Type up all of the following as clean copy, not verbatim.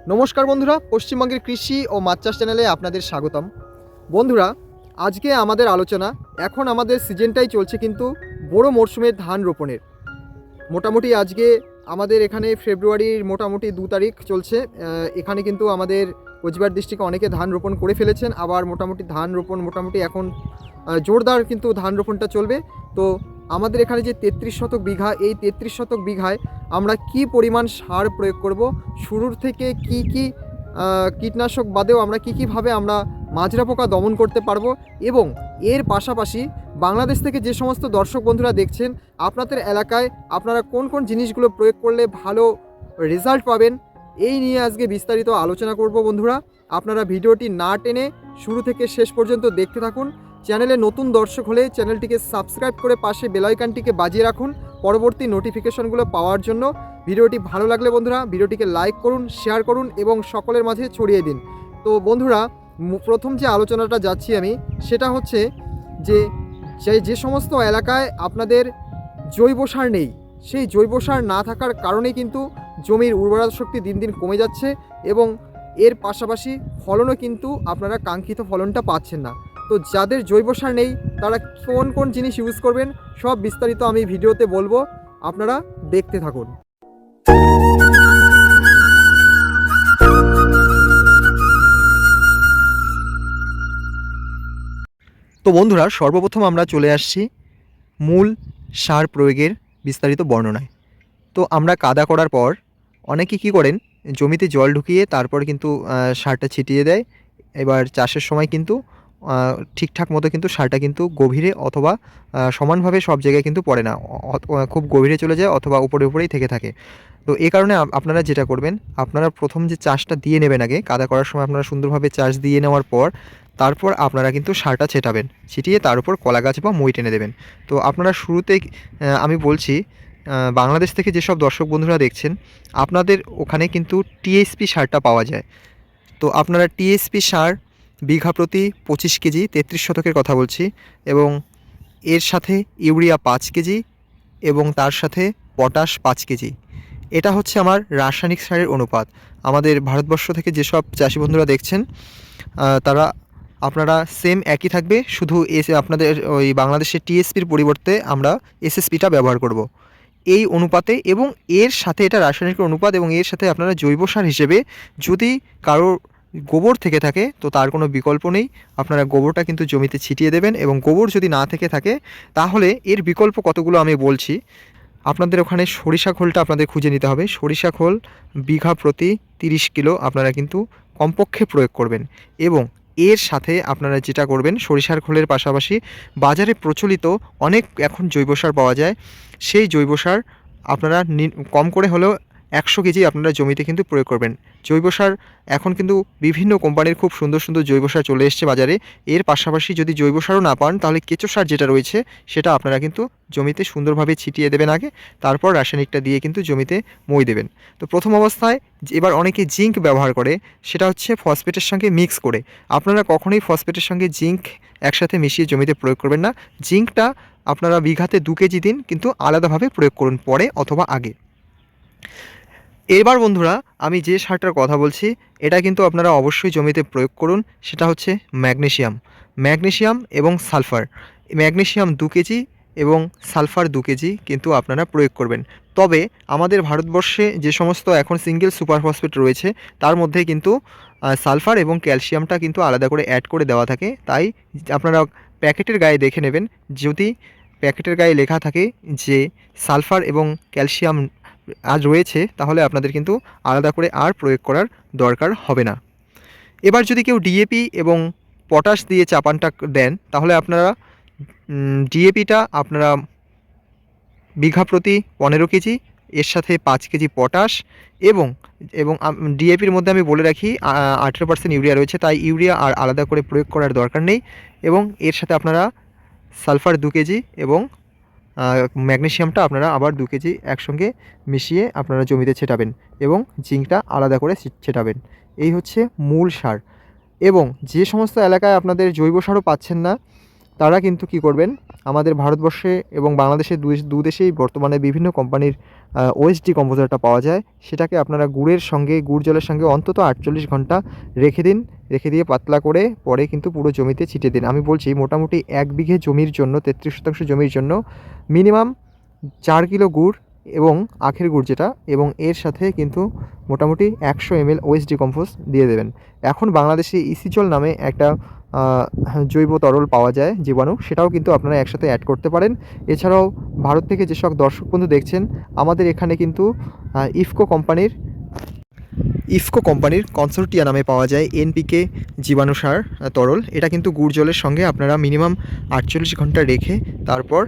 নমস্কার বন্ধুরা, পশ্চিমবঙ্গের কৃষি ও মাছ চাষ চ্যানেলে আপনাদের স্বাগতম। বন্ধুরা, আজকে আমাদের আলোচনা, এখন আমাদের সিজনটাই চলছে কিন্তু বড় মরশুমের ধান রোপণের। মোটামুটি আজকে আমাদের এখানে ফেব্রুয়ারির মোটামুটি 2 তারিখ চলছে। এখানে কিন্তু আমাদের কোচবিহার ডিস্ট্রিক্টে অনেকে ধান রোপণ করে ফেলেছেন, আবার মোটামুটি ধান রোপণ মোটামুটি এখন জোরদার কিন্তু ধান রোপণটা চলবে। তো আমাদের এখানে যে 33 শতক বিঘা, এই 33 শতক বিঘায় আমরা কি পরিমাণ সার প্রয়োগ করব, শুরুর থেকে কি কি কীটনাশক বাদেও আমরা কীভাবে আমরা মাজরা পোকা দমন করতে পারবো, এবং এর পাশাপাশি বাংলাদেশ থেকে যে সমস্ত দর্শক বন্ধুরা দেখছেন, আপনাদের এলাকায় আপনারা কোন কোন জিনিসগুলো প্রয়োগ করলে ভালো রেজাল্ট পাবেন, এই নিয়ে আজকে বিস্তারিত আলোচনা করব। বন্ধুরা, আপনারা ভিডিওটি না টেনে শুরু থেকে শেষ পর্যন্ত দেখতে থাকুন। চ্যানেলে নতুন দর্শক হলে চ্যানেলটিকে সাবস্ক্রাইব করে পাশে বেল আইকনটিকে বাজিয়ে রাখুন পরবর্তী নোটিফিকেশনগুলো পাওয়ার জন্য। ভিডিওটি ভালো লাগলে বন্ধুরা ভিডিওটিকে লাইক করুন, শেয়ার করুন এবং সকলের মাঝে ছড়িয়ে দিন। তো বন্ধুরা, প্রথম যে আলোচনাটা যাচ্ছি আমি, সেটা হচ্ছে যে সমস্ত এলাকায় আপনাদের জৈব সার নেই, সেই জৈব সার না থাকার কারণেই কিন্তু জমির উর্বরতা শক্তি দিন দিন কমে যাচ্ছে, এবং এর পাশাপাশি ফলনও কিন্তু আপনারা কাঙ্ক্ষিত ফলনটা পাচ্ছেন না। তো যাদের জৈব সার নেই তারা কোন কোন জিনিস ইউজ করবেন সব বিস্তারিত আমি ভিডিওতে বলবো, আপনারা দেখতে থাকুন। তো বন্ধুরা, সর্বপ্রথম আমরা চলে আসছি মূল সার প্রয়োগের বিস্তারিত বর্ণনায়। তো আমরা কাদা করার পর অনেকে কী করেন, জমিতে জল ঢুকিয়ে তারপর কিন্তু সারটা ছিটিয়ে দেয়। এবার চাষের সময় কিন্তু ঠিকঠাক মতো কিন্তু সারটা কিন্তু গভীরে অথবা সমানভাবে সব জায়গায় কিন্তু পড়ে না, খুব গভীরে চলে যায় অথবা উপরেই থেকে থাকে। তো এই কারণে আপনারা যেটা করবেন, আপনারা প্রথম যে চাষটা দিয়ে নেবেন, আগে কাদা করার সময় আপনারা সুন্দরভাবে চাষ দিয়ে নেওয়ার পর তারপর আপনারা কিন্তু সারটা ছিটিয়ে তার উপর কলা গাছ বা মই টেনে দেবেন। তো আপনারা শুরুতেই আমি বলছি, বাংলাদেশ থেকে যেসব দর্শক বন্ধুরা দেখছেন, আপনাদের ওখানে কিন্তু টিএসপি সারটা পাওয়া যায়। তো আপনারা টিএসপি সার বিঘা প্রতি 25 কেজি, 33 শতকের কথা বলছি, এবং এর সাথে ইউরিয়া 5 কেজি এবং তার সাথে পটাশ 5 কেজি, এটা হচ্ছে আমার রাসায়নিক সারের অনুপাত। আমাদের ভারতবর্ষ থেকে যেসব চাষি বন্ধুরা দেখছেন আপনারা সেম একই থাকবে, শুধু আপনাদের ওই বাংলাদেশের টিএসপির পরিবর্তে আমরা এসএসপিটা ব্যবহার করব এই অনুপাতে, এবং এর সাথে এটা রাসায়নিক অনুপাত, এবং এর সাথে আপনারা জৈব সার হিসেবে যদি কারোর গোবর থেকে থাকে তো তার কোনো বিকল্প নেই, আপনারা গোবরটা কিন্তু জমিতে ছিটিয়ে দেবেন। এবং গোবর যদি না থেকে থাকে তাহলে এর বিকল্প কতগুলো আমি বলছি। আপনাদের ওখানে সরিষা খোলটা আপনাদের খুঁজে নিতে হবে। সরিষা খোল বিঘা প্রতি 30 কিলো আপনারা কিন্তু কমপক্ষে প্রয়োগ করবেন। এবং এর সাথে আপনারা যেটা করবেন, সরিষার খোলের পাশাপাশি বাজারে প্রচলিত অনেক এখন জৈব সার পাওয়া যায়, সেই জৈব সার আপনারা কম করে হলেও 100 কেজি আপনারা জমিতে কিন্তু প্রয়োগ করবেন। জৈব সার এখন কিন্তু বিভিন্ন কোম্পানির খুব সুন্দর সুন্দর জৈব সার চলে এসছে বাজারে। এর পাশাপাশি যদি জৈব সারও না পান তাহলে কেঁচো সার যেটা রয়েছে সেটা আপনারা কিন্তু জমিতে সুন্দরভাবে ছিটিয়ে দেবেন আগে, তারপর রাসায়নিকটা দিয়ে কিন্তু জমিতে মই দেবেন। তো প্রথম অবস্থায় এবার অনেকে জিঙ্ক ব্যবহার করে, সেটা হচ্ছে ফসফেটের সঙ্গে মিক্স করে। আপনারা কখনোই ফসফেটের সঙ্গে জিঙ্ক একসাথে মিশিয়ে জমিতে প্রয়োগ করবেন না। জিঙ্কটা আপনারা বিঘাতে 2 কেজি দিন, কিন্তু আলাদাভাবে প্রয়োগ করুন পরে অথবা আগে। এবার বন্ধুরা, আমি যে সারটার কথা বলছি এটা কিন্তু আপনারা অবশ্যই জমিতে প্রয়োগ করুন, সেটা হচ্ছে ম্যাগনেসিয়াম এবং সালফার। ম্যাগনেসিয়াম 2 কেজি এবং সালফার 2 কেজি কিন্তু আপনারা প্রয়োগ করবেন। তবে আমাদের ভারতবর্ষে যে সমস্ত এখন সিঙ্গেল সুপার ফসফেট রয়েছে তার মধ্যে কিন্তু সালফার এবং ক্যালসিয়ামটা কিন্তু আলাদা করে অ্যাড করে দেওয়া থাকে। তাই আপনারা প্যাকেটের গায়ে দেখে নেবেন, যদি প্যাকেটের গায়ে লেখা থাকে যে সালফার এবং ক্যালসিয়াম আজ রয়েছে, তাহলে আপনাদের কিন্তু আলাদা করে আর প্রয়োগ করার দরকার হবে না। এবার যদি কেউ ডিএপি এবং পটাশ দিয়ে চাপানটা দেন, তাহলে আপনারা ডিএপিটা আপনারা বিঘা প্রতি 15 কেজি, এর সাথে 5 কেজি পটাশ, এবং ডিএপির মধ্যে আমি বলে রাখি 18% ইউরিয়া রয়েছে, তাই ইউরিয়া আর আলাদা করে প্রয়োগ করার দরকার নেই। এবং এর সাথে আপনারা সালফার 2 কেজি এবং ম্যাগনেসিয়ামটা আপনারা আবার 2 কেজি একসঙ্গে মিশিয়ে আপনারা জমিতে ছেটাবেন, এবং জিঙ্কটা আলাদা করে ছেটাবেন। এই হচ্ছে মূল সার। এবং যে সমস্ত এলাকায় আপনাদের জৈব সারও পাচ্ছেন না, তারা কিন্তু কি করবেন, আমাদের ভারতবর্ষে এবং বাংলাদেশে দু দেশেই বর্তমানে বিভিন্ন কোম্পানির ওএসডি কম্পোজারটা পাওয়া যায়। সেটাকে আপনারা গুড়ের সঙ্গে গুড় জলের সঙ্গে অন্তত 48 ঘন্টা রেখে দিন। রেখে দিয়ে পাতলা করে পরে কিন্তু পুরো জমিতে ছিটিয়ে দিন। আমি বলছি মোটামুটি 1 বিঘে জমির জন্য 33% জমির জন্য মিনিমাম 4 কিলো গুড় এবং আখের গুড় যেটা, এবং এর সাথে কিন্তু মোটামুটি 100 ml ওএসডি কম্পোস্ট দিয়ে দেবেন। এখন বাংলাদেশে ইসিজল নামে একটা জৈব তরল পাওয়া যায় জীবাণু, সেটাও কিন্তু আপনারা একসাথে অ্যাড করতে পারেন। এছাড়াও ভারত থেকে যেসব দর্শক বন্ধু দেখছেন, আমাদের এখানে কিন্তু ইফকো কোম্পানির কনসোর্টিয়া নামে পাওয়া যায় এনপিকে জীবাণু সার তরল। এটা কিন্তু গুড় জলের সঙ্গে আপনারা মিনিমাম 48 ঘন্টা রেখে তারপর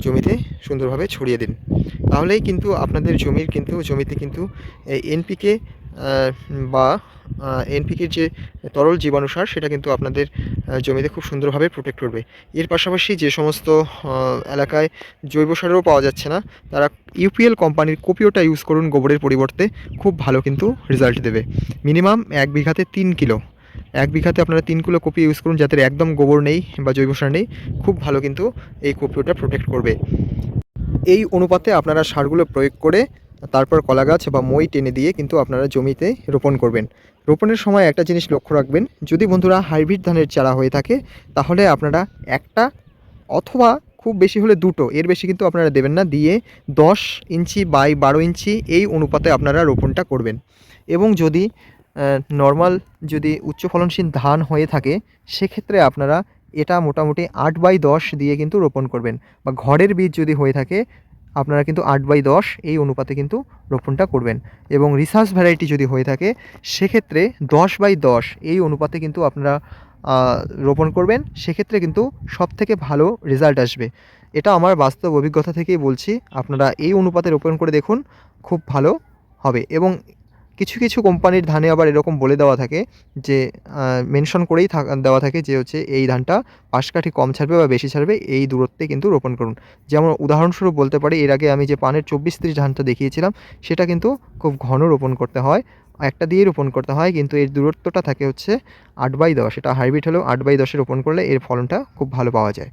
জমিতে সুন্দরভাবে ছড়িয়ে দিন। তাহলেই কিন্তু আপনাদের জমিতে কিন্তু এই এনপিকে বা এনপিকের যে তরল জীবাণু সার সেটা কিন্তু আপনাদের জমিতে খুব সুন্দরভাবে প্রোটেক্ট করবে। এর পাশাপাশি যে সমস্ত এলাকায় জৈব সারও পাওয়া যাচ্ছে না, তারা ইউপিএল কোম্পানির কোপিওটা ইউজ করুন গোবরের পরিবর্তে, খুব ভালো কিন্তু রেজাল্ট দেবে। মিনিমাম 1 বিঘাতে 3 কিলো, 1 বিঘাতে আপনারা 3 কিলো কপি ইউজ করুন, যাদের একদম গোবর নেই বা জৈব সার নেই, খুব ভালো কিন্তু এই কোপিওটা প্রোটেক্ট করবে। এই অনুপাতে আপনারা সারগুলো প্রয়োগ করে তারপর কলা গাছ বা মই টেনে দিয়ে কিন্তু আপনারা জমিতে রোপণ করবেন। রোপণের সময় একটা জিনিস লক্ষ্য রাখবেন, যদি বন্ধুরা হাইব্রিড ধানের চারা হয়ে থাকে তাহলে আপনারা একটা অথবা খুব বেশি হলে দুটো, এর বেশি কিন্তু আপনারা দেবেন না, দিয়ে 10 ইঞ্চি বাই 12 ইঞ্চি এই অনুপাতে আপনারা রোপণটা করবেন। এবং যদি নর্মাল যদি উচ্চ ফলনশীল ধান হয়ে থাকে সেক্ষেত্রে আপনারা এটা মোটামুটি 8/10 দিয়ে কিন্তু রোপণ করবেন, বা ঘরের বীজ যদি হয়ে থাকে আপনারা কিন্তু 8/10 এই অনুপাতে কিন্তু রোপণটা করবেন। এবং রিসার্চ ভ্যারাইটি যদি হয়ে থাকে সেক্ষেত্রে 10/10 এই অনুপাতে কিন্তু আপনারা রোপণ করবেন। সেক্ষেত্রে কিন্তু সবথেকে ভালো রেজাল্ট আসবে। এটা আমার বাস্তব অভিজ্ঞতা থেকেই বলছি, আপনারা এই অনুপাতে রোপণ করে দেখুন, খুব ভালো হবে। এবং কিছু কিছু কোম্পানির ধানে আবার এরকম বলে দেওয়া থাকে যে মেনশন করেই দেওয়া থাকে যে হচ্ছে এই ধানটা পাশকাঠি কম ছাড়বে বা বেশি ছাড়বে, এই দূরত্বে কিন্তু রোপণ করুন। যেমন উদাহরণস্বরূপ বলতে পারি, এর আগে আমি যে পানের 24-30 ধানটা দেখিয়েছিলাম সেটা কিন্তু খুব ঘন রোপণ করতে হয়, একটা দিয়েই রোপণ করতে হয়, কিন্তু এর দূরত্বটা থাকে হচ্ছে 8/10। এটা হাইব্রিড হলেও 8/10 রোপণ করলে এর ফলনটা খুব ভালো পাওয়া যায়।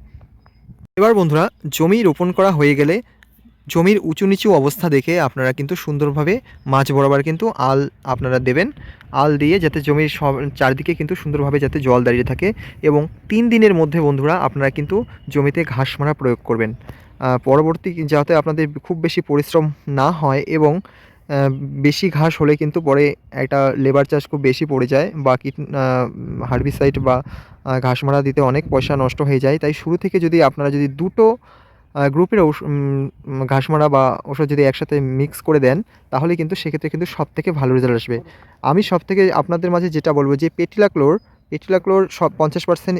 এবার বন্ধুরা, জমি রোপণ করা হয়ে গেলে জমির উঁচু নিচু অবস্থা দেখে আপনারা কিন্তু সুন্দরভাবে মাঝ বরাবর কিন্তু আল আপনারা দেবেন। আল দিয়ে যাতে জমির সব চারদিকে কিন্তু সুন্দরভাবে যাতে জল দাঁড়িয়ে থাকে। এবং 3 দিনের মধ্যে বন্ধুরা আপনারা কিন্তু জমিতে ঘাস মারা প্রয়োগ করবেন। পরবর্তী যাতে আপনাদের খুব বেশি পরিশ্রম না হয়, এবং বেশি ঘাস হলে কিন্তু পরে একটা লেবার চার্জ খুব বেশি পড়ে যায়, বা হার্বিসাইড বা ঘাস মারা দিতে অনেক পয়সা নষ্ট হয়ে যায়। তাই শুরু থেকে যদি আপনারা যদি দুটো গ্রুপের ঘাসমারা বা ওষুধ যদি একসাথে মিক্স করে দেন তাহলে কিন্তু সেক্ষেত্রে কিন্তু সবথেকে ভালো রেজাল্ট আসবে। আমি সবথেকে আপনাদের মাঝে যেটা বলব যে পেটিলাক্লোর সব 50%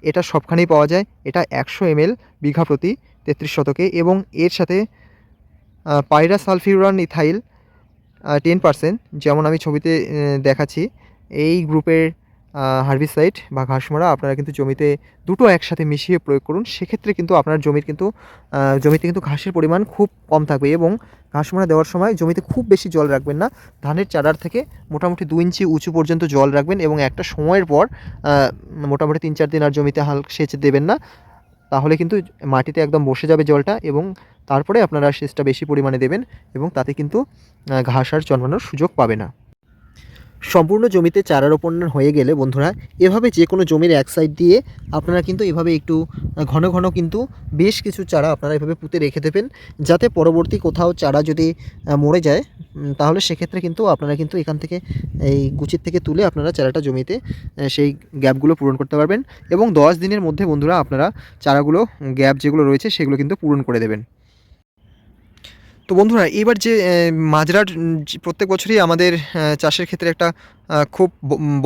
এটা সবখানেই পাওয়া যায়। এটা 100 ml বিঘা প্রতি 33 শতকে, এবং এর সাথে পাইরাসালফিউরান ইথাইল 10%, যেমন আমি ছবিতে দেখাচ্ছি। এই গ্রুপের হার্বিসাইড বা ঘাসমারা আপনারা কিন্তু জমিতে দুটো একসাথে মিশিয়ে প্রয়োগ করুন। সেক্ষেত্রে কিন্তু আপনার জমিতে কিন্তু ঘাসের পরিমাণ খুব কম থাকবে। এবং ঘাসমারা দেওয়ার সময় জমিতে খুব বেশি জল রাখবেন না, ধানের চারার থেকে মোটামুটি 2 ইঞ্চি উঁচু পর্যন্ত জল রাখবেন, এবং একটা সময়ের পর মোটামুটি 3-4 দিন আর জমিতে সেচ দেবেন না, তাহলে কিন্তু মাটিতে একদম বসে যাবে জলটা, এবং তারপরে আপনারা সেচটা বেশি পরিমাণে দেবেন, এবং তাতে কিন্তু ঘাস আর জন্মানোর সুযোগ পাবে না। সম্পূর্ণ জমিতে চারা রোপণ হয়ে গেলে বন্ধুরা, এভাবে যে কোনো জমির এক সাইড দিয়ে আপনারা কিন্তু এভাবে একটু ঘন ঘন কিন্তু বেশ কিছু চারা আপনারা এভাবে পুঁতে রেখে দেবেন, যাতে পরবর্তী কোথাও চারা যদি মরে যায় তাহলে সেক্ষেত্রে কিন্তু আপনারা কিন্তু এখান থেকে এই গুচির থেকে তুলে আপনারা চারাটা জমিতে সেই গ্যাপগুলো পূরণ করতে পারবেন। এবং 10 দিনের মধ্যে বন্ধুরা আপনারা চারাগুলো গ্যাপ যেগুলো রয়েছে সেগুলো কিন্তু পূরণ করে দেবেন। তো বন্ধুরা, এবার যে মাজরার প্রত্যেক বছরই আমাদের চাষের ক্ষেত্রে একটা খুব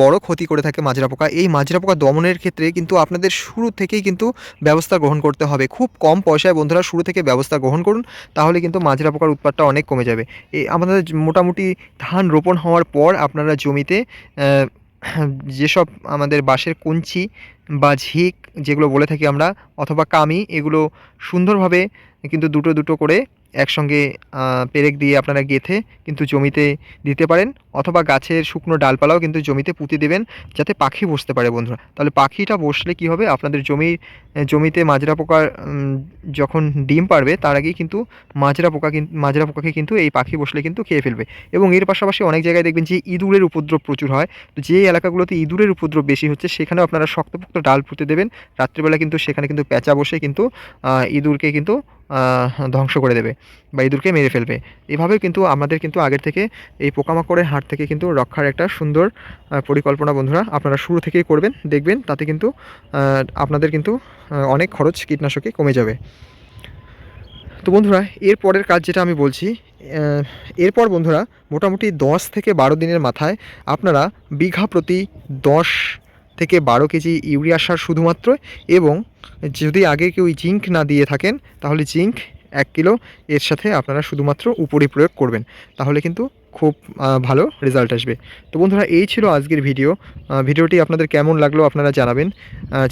বড় ক্ষতি করে থাকে মাজরা পোকা। এই মাজরা পোকা দমনের ক্ষেত্রে কিন্তু আপনাদের শুরু থেকেই কিন্তু ব্যবস্থা গ্রহণ করতে হবে। খুব কম পয়সায় বন্ধুরা শুরু থেকে ব্যবস্থা গ্রহণ করুন, তাহলে কিন্তু মাজরা পোকার উৎপাতটা অনেক কমে যাবে। আমাদের মোটামুটি ধান রোপণ হওয়ার পর আপনারা জমিতে যেসব আমাদের বাঁশের কঞ্চি বা ঝিক যেগুলো বলে থাকি আমরা, অথবা কামি, এগুলো সুন্দরভাবে কিন্তু দুটো দুটো করে একসঙ্গে পেরেক দিয়ে আপনারা গেঁথে কিন্তু জমিতে দিতে পারেন, অথবা গাছের শুকনো ডালপালাও কিন্তু জমিতে পুঁতে দেবেন যাতে পাখি বসতে পারে বন্ধুরা। তাহলে পাখিটা বসলে কী হবে, আপনাদের জমিতে মাজরা পোকার যখন ডিম পাড়বে তার আগেই কিন্তু মাজরা পোকাকে কিন্তু এই পাখি বসলে কিন্তু খেয়ে ফেলবে। এবং এর পাশাপাশি অনেক জায়গায় দেখবেন যে ইঁদুরের উপদ্রব প্রচুর হয়। তো যে এলাকাগুলোতে ইঁদুরের উপদ্রব বেশি হচ্ছে সেখানেও আপনারা শক্তপোক্ত ডাল পুঁতে দেবেন। রাত্রিবেলা কিন্তু সেখানে কিন্তু প্যাঁচা বসে কিন্তু ইঁদুরকে কিন্তু ধ্বংস করে দেবে বা ইঁদুরকে মেরে ফেলবে। এভাবেও কিন্তু আমাদের কিন্তু আগের থেকে এই পোকামাকড়ের হাত থেকে কিন্তু রক্ষার একটা সুন্দর পরিকল্পনা বন্ধুরা আপনারা শুরু থেকেই করবেন, দেখবেন তাতে কিন্তু আপনাদের কিন্তু অনেক খরচ কীটনাশকে কমে যাবে। তো বন্ধুরা এর পরের কাজ যেটা আমি বলছি, এরপর বন্ধুরা মোটামুটি 10 থেকে 12 দিনের মাথায় আপনারা বিঘা প্রতি 10 থেকে 12 কেজি ইউরিয়া সার শুধুমাত্র, এবং যদি আগে কেউ জিঙ্ক না দিয়ে থাকেন তাহলে জিঙ্ক 1 কিলো এর সাথে আপনারা শুধুমাত্র উপরি প্রয়োগ করবেন, তাহলে কিন্তু খুব ভালো রেজাল্ট আসবে। তো বন্ধুরা এই ছিল আজকের ভিডিওটি আপনাদের কেমন লাগলো আপনারা জানাবেন।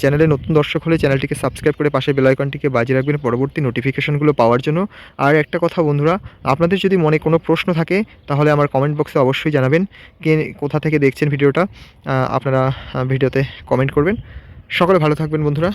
চ্যানেলে নতুন দর্শক হলে চ্যানেলটিকে সাবস্ক্রাইব করে পাশে বেল আইকনটিকে বাজিয়ে রাখবেন পরবর্তী নোটিফিকেশনগুলো পাওয়ার জন্য। আর একটা কথা বন্ধুরা, আপনাদের যদি মনে কোনো প্রশ্ন থাকে তাহলে আমার কমেন্ট বক্সে অবশ্যই জানাবেন, কে কোথা থেকে দেখছেন ভিডিওটা, আপনারা ভিডিওতে কমেন্ট করবেন। সকলে ভালো থাকবেন বন্ধুরা।